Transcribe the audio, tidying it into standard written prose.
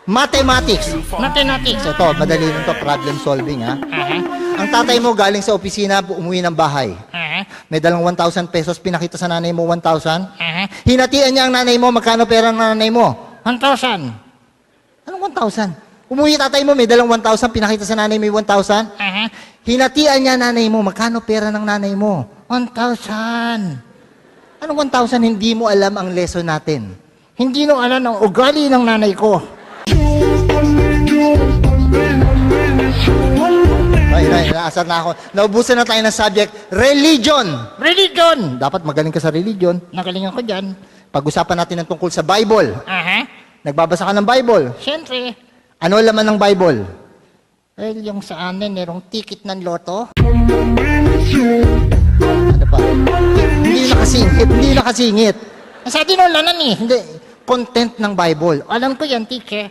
Mathematics. Mathematics. Ito, madali nito, problem solving, ha? Ang tatay mo galing sa opisina, umuwi ng bahay. May dalang 1,000 pesos, pinakita sa nanay mo 1,000. Hinatian niya ang nanay mo, magkano pera ng nanay mo? 1,000. Anong 1,000? Umuwi tatay mo, may dalang 1,000, pinakita sa nanay mo 1,000. Hinatian niya nanay mo, magkano pera ng nanay mo? 1,000. Anong 1,000? Hindi mo alam ang lesson natin. Hindi no alam ang ugali ng nanay ko. Ay, naasar na ako. Naubusan na tayo ng subject, religion. Religion. Dapat magaling ka sa religion. Nagalingan ko dyan. Pag-usapan natin ng tungkol sa Bible. Nagbabasa ka ng Bible. Siyempre. Ano laman ng Bible? Well, yung sa amin, merong ticket ng loto. Ano pa? Hindi nakasingit. Sa atin wala na eh. Hindi, content ng Bible. Alam ko yan, teacher.